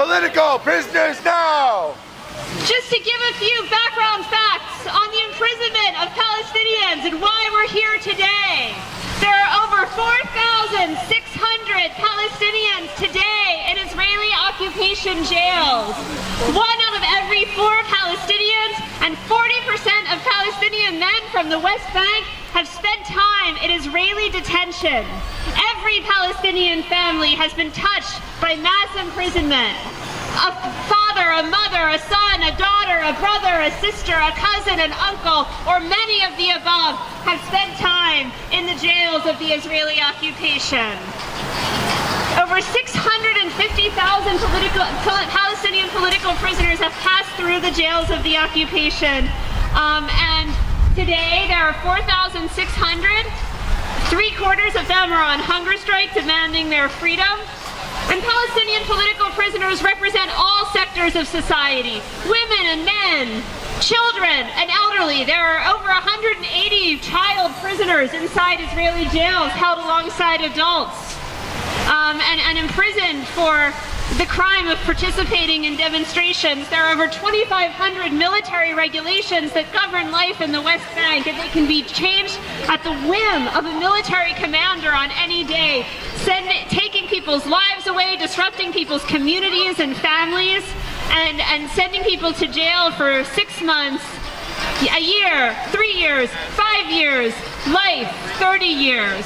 political prisoners now! Just to give a few background facts on the imprisonment of Palestinians and why we're here today. There are over 4,600 Palestinians today in Israeli occupation jails. 1 out of every 4 Palestinians and 40% of Palestinian men from the West Bank have spent time in Israeli detention. Every Palestinian family has been touched by mass imprisonment. A father, a mother, a son, a daughter, a brother, a sister, a cousin, an uncle, or many of the above have spent time in the jails of the Israeli occupation. Over 650,000 Palestinian political prisoners have passed through the jails of the occupation. And today there are 4,600. 3/4 of them are on hunger strike demanding their freedom. And Palestinian political prisoners represent all sectors of society, women and men, children and elderly. There are over 180 child prisoners inside Israeli jails held alongside adults and imprisoned for the crime of participating in demonstrations. There are over 2,500 military regulations that govern life in the West Bank, and they can be changed at the whim of a military commander on any day, taking people's lives away, disrupting people's communities and families, and sending people to jail for 6 months, a year, 3 years, 5 years, life, 30 years.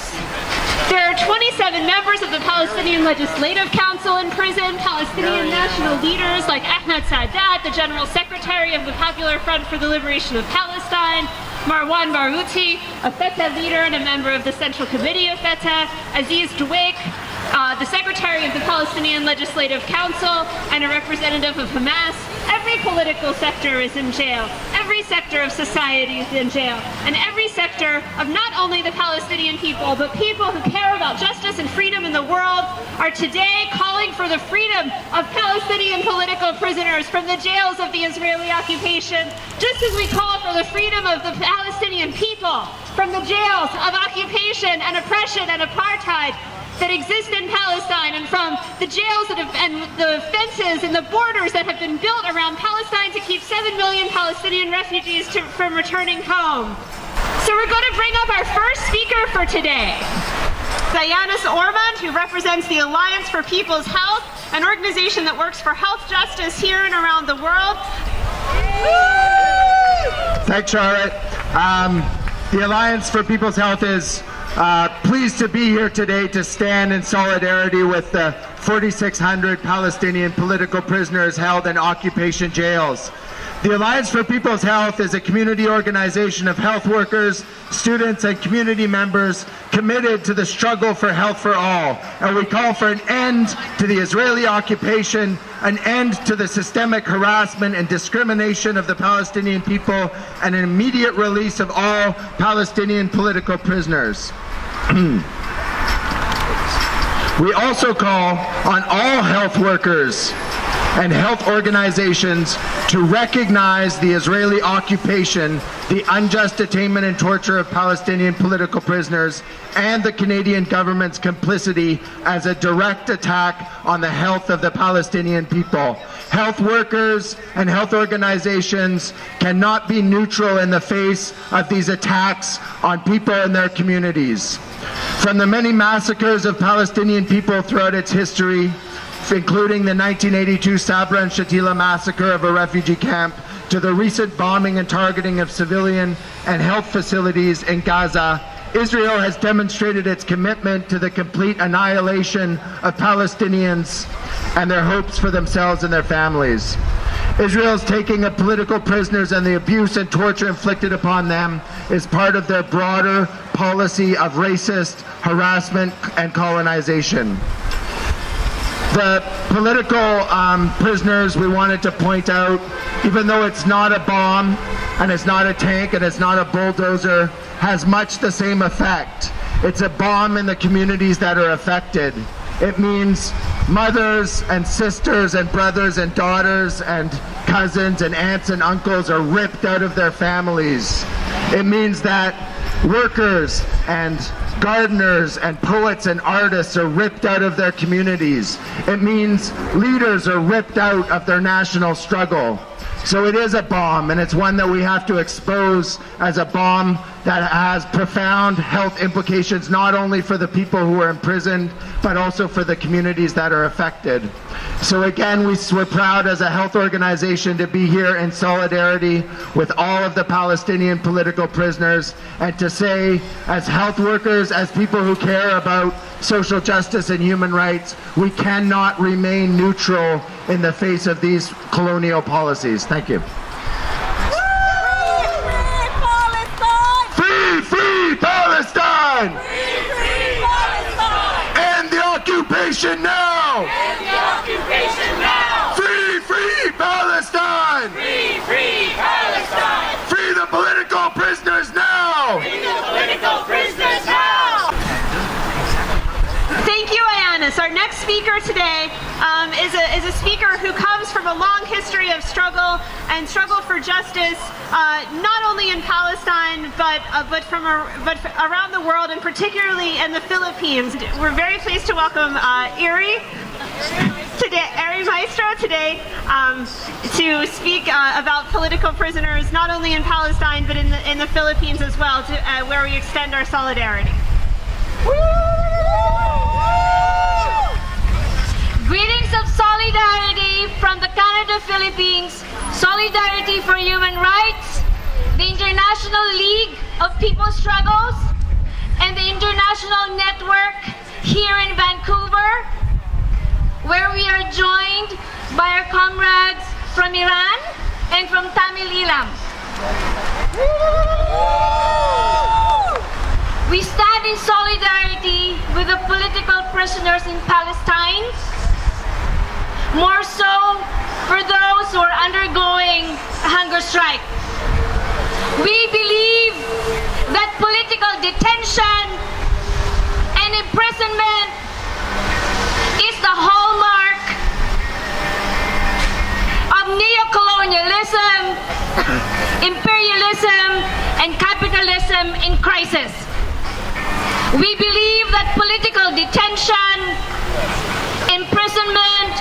There are 27 members of the Palestinian Legislative Council in prison, Palestinian national leaders like Ahmed Sadat, the General Secretary of the Popular Front for the Liberation of Palestine, Marwan Barghouti, a Fatah leader and a member of the Central Committee of Fatah, Aziz Dweik, the Secretary of the Palestinian Legislative Council, and a representative of Hamas. Every political sector is in jail. Every sector of society is in jail. And every sector of not only the Palestinian people, but people who care about justice and freedom in the world are today calling for the freedom of Palestinian political prisoners from the jails of the Israeli occupation, just as we call for the freedom of the Palestinian people from the jails of occupation and oppression and apartheid that exist in Palestine, and from the jails and the fences and the borders that have been built around Palestine to keep 7 million Palestinian refugees from returning home. So we're going to bring up our first speaker for today, Zayanis Ormond, who represents the Alliance for People's Health, an organization that works for health justice here and around the world. Thanks, Charlotte. The Alliance for People's Health is pleased to be here today to stand in solidarity with the 4,600 Palestinian political prisoners held in occupation jails. The Alliance for People's Health is a community organization of health workers, students, and community members committed to the struggle for health for all. And we call for an end to the Israeli occupation, an end to the systemic harassment and discrimination of the Palestinian people, and an immediate release of all Palestinian political prisoners. We also call on all health workers and health organizations to recognize the Israeli occupation, the unjust detainment and torture of Palestinian political prisoners, and the Canadian government's complicity as a direct attack on the health of the Palestinian people. Health workers and health organizations cannot be neutral in the face of these attacks on people in their communities. From the many massacres of Palestinian people throughout its history, including the 1982 Sabra and Shatila massacre of a refugee camp, to the recent bombing and targeting of civilian and health facilities in Gaza, Israel has demonstrated its commitment to the complete annihilation of Palestinians and their hopes for themselves and their families. Israel's taking of political prisoners and the abuse and torture inflicted upon them is part of their broader policy of racist harassment and colonization. The political prisoners, we wanted to point out, even though it's not a bomb and it's not a tank and it's not a bulldozer, has much the same effect. It's a bomb in the communities that are affected. It means mothers and sisters and brothers and daughters and cousins and aunts and uncles are ripped out of their families. It means that workers and gardeners and poets and artists are ripped out of their communities. It means leaders are ripped out of their national struggle. So it is a bomb, and it's one that we have to expose as a bomb that has profound health implications, not only for the people who are imprisoned, but also for the communities that are affected. So again, we're proud as a health organization to be here in solidarity with all of the Palestinian political prisoners, and to say, as health workers, as people who care about social justice and human rights, we cannot remain neutral in the face of these colonial policies. Thank you. Free, free Palestine! Free, free Palestine! End the occupation now! End the occupation now! Free, free Palestine! Free, free Palestine! Free the political prisoners now! Free the political prisoners now! Thank you, Ayannis. Our next speaker today is a speaker who comes from a long history of struggle for justice, not only in Palestine but around the world, and particularly in the Philippines. We're very pleased to welcome Eri Maestro today to speak about political prisoners, not only in Palestine but in the Philippines as well, where we extend our solidarity. Greetings of solidarity from the Canada, Philippines, Solidarity for Human Rights, the International League of People's Struggles, and the International Network here in Vancouver, where we are joined by our comrades from Iran and from Tamil Eelam. We stand in solidarity with the political prisoners in Palestine, more so for those who are undergoing a hunger strike. We believe that political detention and imprisonment is the hallmark of neocolonialism, imperialism, and capitalism in crisis. We believe that political detention, imprisonment,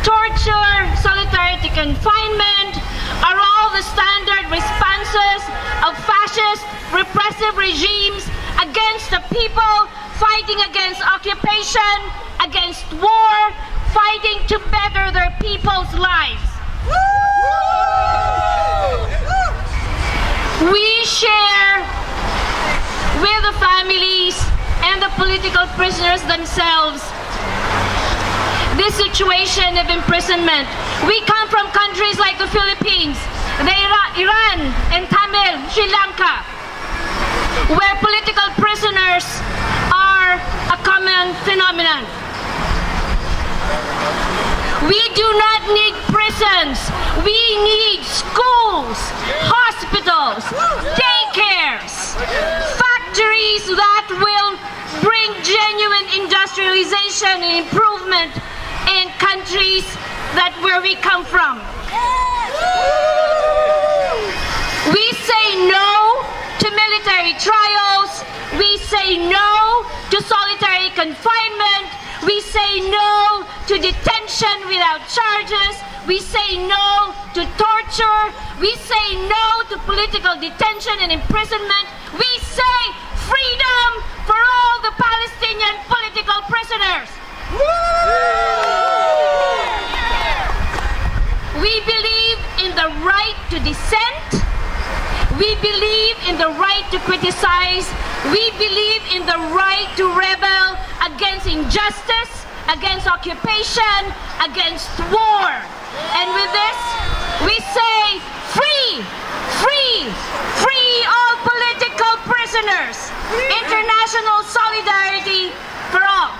torture, solitary confinement are all the standard responses of fascist, repressive regimes against the people fighting against occupation, against war, fighting to better their people's lives. We share with the families and the political prisoners themselves this situation of imprisonment. We come from countries like the Philippines, Iran, and Tamil, Sri Lanka, where political prisoners are a common phenomenon. We do not need prisons. We need schools, hospitals, daycares, factories that will bring genuine industrialization and improvement in countries where we come from. We say no to military trials. We say no to solitary confinement. We say no to detention without charges. We say no to torture. We say no to political detention and imprisonment. We say freedom for all the Palestinian political prisoners. We believe in the right to dissent. We believe in the right to criticize. We believe in the right to rebel against injustice, against occupation, against war. And with this, we say free, free, free all political prisoners. International solidarity for all.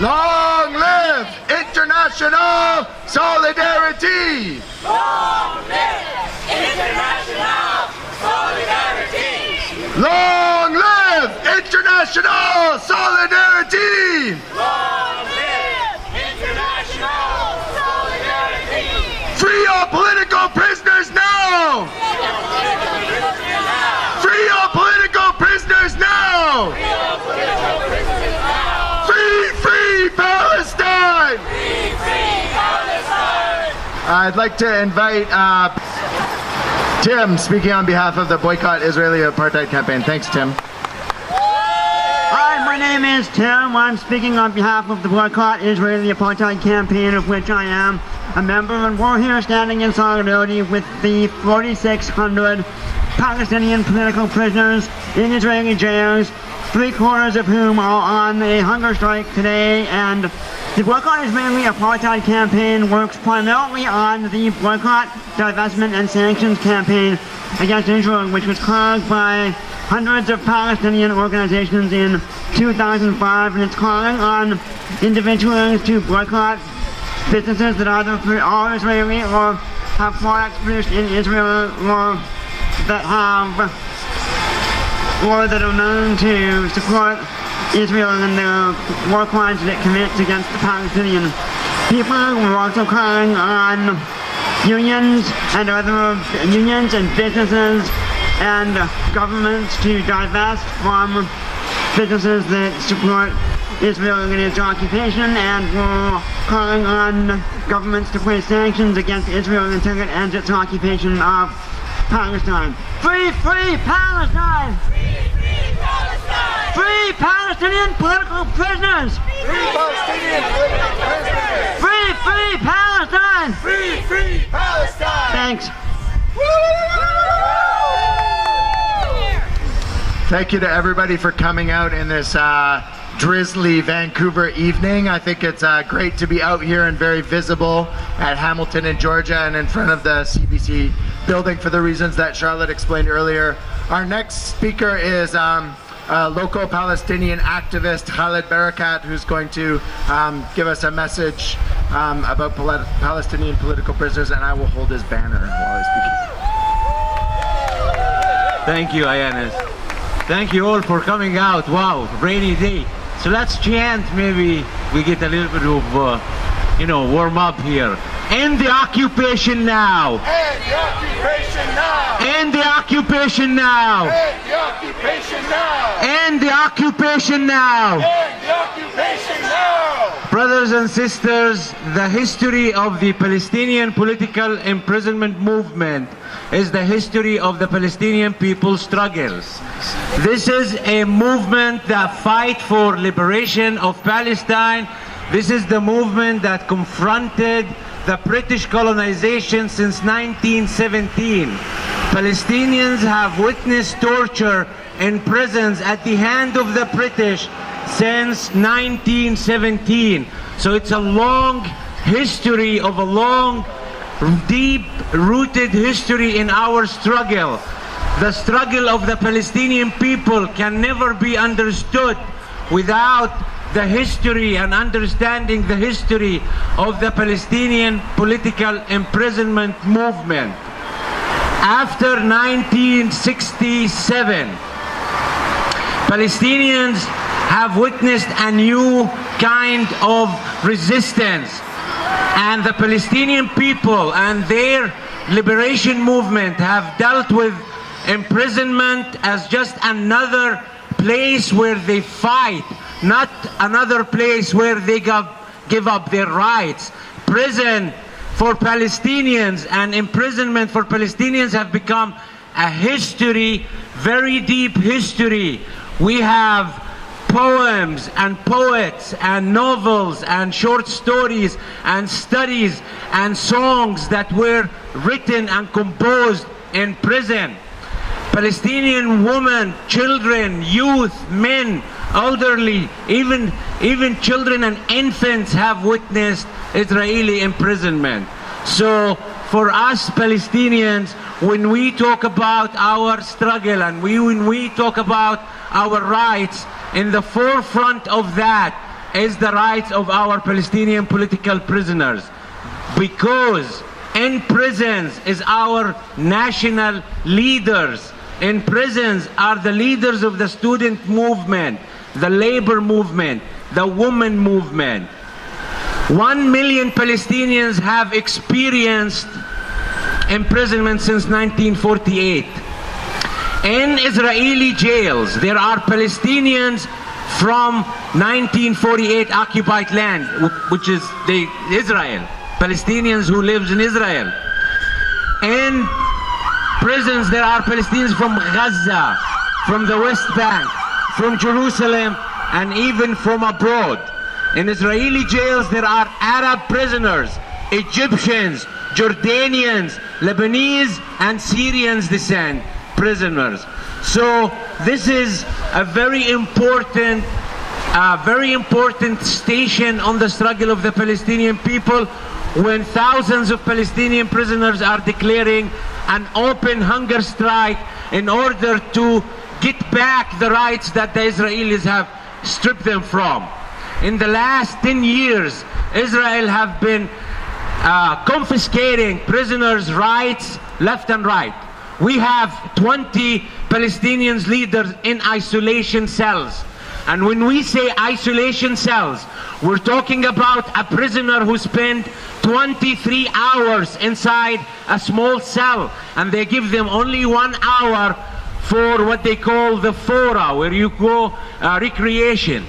Long live international solidarity! Long live international solidarity! Long live international solidarity! Long live international solidarity! Free all political prisoners now! Free all political prisoners! I'd like to invite Tim, speaking on behalf of the Boycott Israeli Apartheid campaign. Thanks, Tim. Hi, my name is Tim. I'm speaking on behalf of the Boycott Israeli Apartheid campaign, of which I am a member, and we're here standing in solidarity with the 4,600 Palestinian political prisoners in Israeli jails, 3/4 of whom are on a hunger strike today. And the Boycott Israeli Apartheid campaign works primarily on the boycott, divestment, and sanctions campaign against Israel, which was caused by hundreds of Palestinian organizations in 2005, and it's calling on individuals to boycott businesses that either are Israeli or have products produced in Israel or that are known to support Israel and the war crimes that it commits against the Palestinian people. We're also calling on unions and businesses and governments to divest from businesses that support Israel in its occupation, and we're calling on governments to place sanctions against Israel until it ends its occupation of Palestine. Free, free Palestine! Free, free Palestine! Free Palestinian political prisoners! Free Palestinian political prisoners! Free, free Palestine! Free, free Palestine! Thanks. Thank you to everybody for coming out in this drizzly Vancouver evening. I think it's great to be out here and very visible at Hamilton in Georgia and in front of the CBC building for the reasons that Charlotte explained earlier. Our next speaker is a local Palestinian activist, Khaled Barakat, who's going to give us a message about Palestinian political prisoners, and I will hold his banner while he's speaking. Thank you, Ayanis. Thank you all for coming out. Wow, rainy day. So let's chant. Maybe we get a little bit of, warm up here. End the occupation now. End the occupation now! End the occupation now. End the occupation now! End the occupation now. End the occupation now! Brothers and sisters, the history of the Palestinian political imprisonment movement is the history of the Palestinian people's struggles. This is a movement that fights for liberation of Palestine. This is the movement that confronted the British colonization since 1917. Palestinians have witnessed torture in prisons at the hand of the British since 1917. So it's a long history of a long, deep-rooted history in our struggle. The struggle of the Palestinian people can never be understood without the history and understanding the history of the Palestinian political imprisonment movement. After 1967, Palestinians have witnessed a new kind of resistance, and the Palestinian people and their liberation movement have dealt with imprisonment as just another place where they fight, not another place where they give up their rights. Prison for Palestinians and imprisonment for Palestinians have become a history, very deep history. We have poems and poets and novels and short stories and studies and songs that were written and composed in prison. Palestinian women, children, youth, men, elderly, even children and infants have witnessed Israeli imprisonment. So for us Palestinians, when we talk about our struggle and when we talk about our rights, in the forefront of that is the rights of our Palestinian political prisoners, because in prisons is our national leaders. In prisons are the leaders of the student movement, the labor movement, the women movement. 1 million Palestinians have experienced imprisonment since 1948. In Israeli jails, there are Palestinians from 1948 occupied land, which is Israel, Palestinians who lives in Israel. In prisons, there are Palestinians from Gaza, from the West Bank, from Jerusalem, and even from abroad. In Israeli jails, there are Arab prisoners, Egyptians, Jordanians, Lebanese, and Syrians descent prisoners. So this is a very important station on the struggle of the Palestinian people, when thousands of Palestinian prisoners are declaring an open hunger strike in order to get back the rights that the Israelis have stripped them from. In the last 10 years, Israel have been confiscating prisoners' rights left and right. We have 20 Palestinian leaders in isolation cells. And when we say isolation cells, we're talking about a prisoner who spent 23 hours inside a small cell, and they give them only 1 hour for what they call the fora, where you go recreation.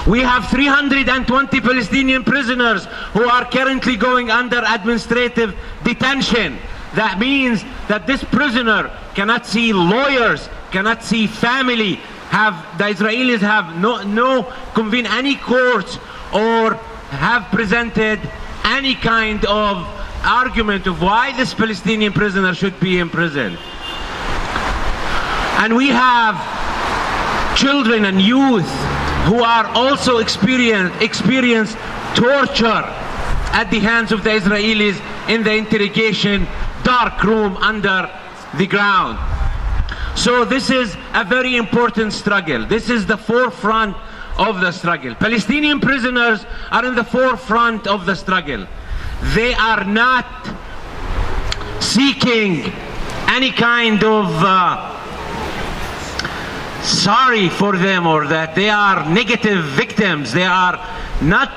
We have 320 Palestinian prisoners who are currently going under administrative detention. That means that this prisoner cannot see lawyers, cannot see family. The Israelis have no convene any courts or have presented any kind of argument of why this Palestinian prisoner should be in prison. And we have children and youth who are also experience torture at the hands of the Israelis in the interrogation dark room under the ground. So this is a very important struggle. This is the forefront of the struggle. Palestinian prisoners are in the forefront of the struggle. They are not seeking any kind of sorry for them, or that they are negative victims. They are not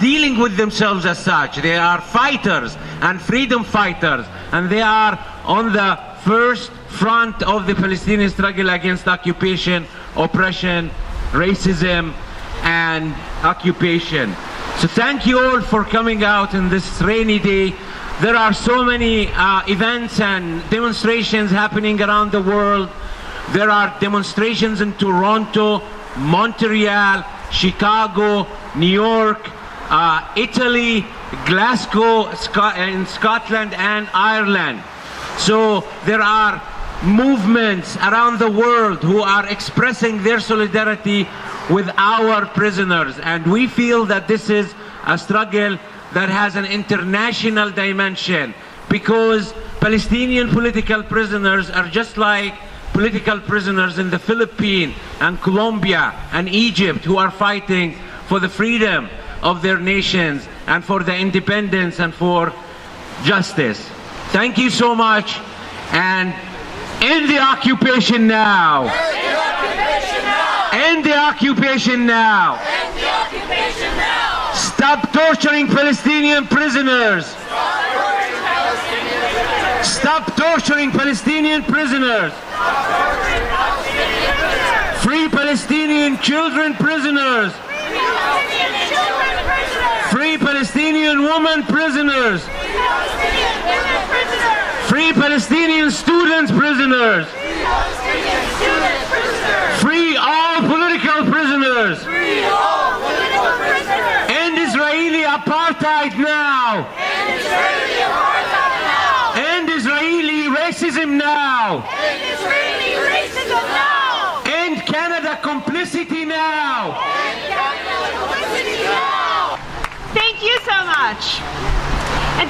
dealing with themselves as such. They are fighters and freedom fighters, and they are on the first front of the Palestinian struggle against occupation, oppression, racism, and occupation. So thank you all for coming out in this rainy day. There are so many events and demonstrations happening around the world. There are demonstrations in Toronto, Montreal, Chicago, New York, Italy, Glasgow, in Scotland, and Ireland. So there are movements around the world who are expressing their solidarity with our prisoners, and we feel that this is a struggle that has an international dimension, because Palestinian political prisoners are just like political prisoners in the Philippines and Colombia and Egypt, who are fighting for the freedom of their nations and for the independence and for justice. Thank you so much, and end the occupation now. End the occupation now. End the occupation now. Stop torturing Palestinian prisoners. Stop torturing Palestinian prisoners. Free Palestinian children prisoners. Free Palestinian women prisoners. Free Palestinian students prisoners. Free all political prisoners. End Israeli apartheid now. End Israeli racism now. End Canada complicity now. Thank you so much. And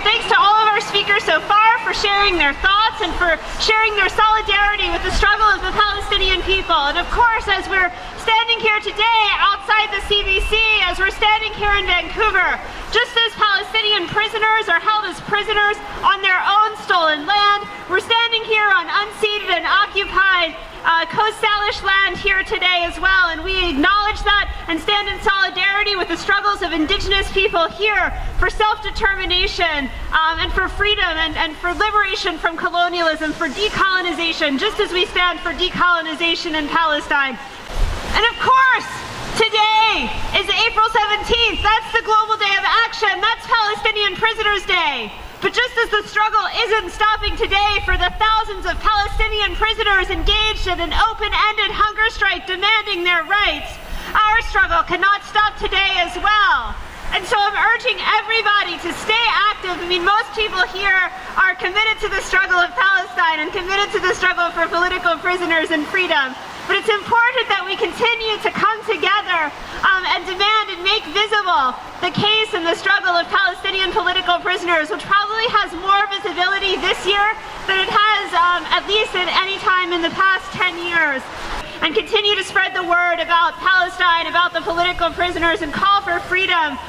thanks to all of our speakers so far for sharing their thoughts and for sharing their solidarity with the struggle of the Palestinian people. And of course, as we're standing here today outside the CBC, as we're standing here in Vancouver, just as Palestinian prisoners are held as prisoners on their own stolen land, we're standing here on unceded and occupied Coast Salish land here today as well, and we acknowledge that and stand in solidarity with the struggles of Indigenous people here for self-determination and for freedom and for liberation from colonialism, for decolonization, just as we stand for decolonization in Palestine. And of course, today Today is April 17th. That's the Global Day of Action. That's Palestinian Prisoners Day. But just as the struggle isn't stopping today for the thousands of Palestinian prisoners engaged in an open-ended hunger strike demanding their rights, our struggle cannot stop today as well. And so I'm urging everybody to stay active. I mean, most people here are committed to the struggle of Palestine and committed to the struggle for political prisoners and freedom. But it's important that we continue to come together and demand and make visible the case and the struggle of Palestinian political prisoners, which probably has more visibility this year than it has at least at any time in the past 10 years. And continue to spread the word about Palestine, about the political prisoners, and call for freedom,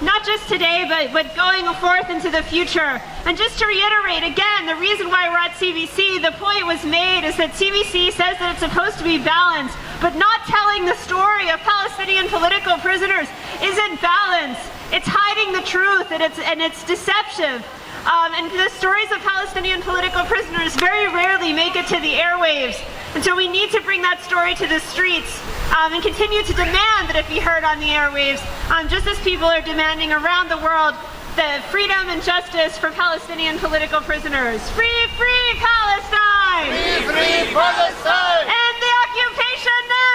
not just today, but going forth into the future. And just to reiterate, again, the reason why we're at CBC, the point was made, is that CBC says that it's supposed to be balanced, but not telling the story of Palestinian political prisoners isn't balanced. It's hiding the truth, and it's deceptive. And the stories of Palestinian political prisoners very rarely make it to the airwaves. And so we need to bring that story to the streets and continue to demand that it be heard on the airwaves, just as people are demanding around the world the freedom and justice for Palestinian political prisoners. Free, free Palestine! Free, free Palestine! End the occupation now!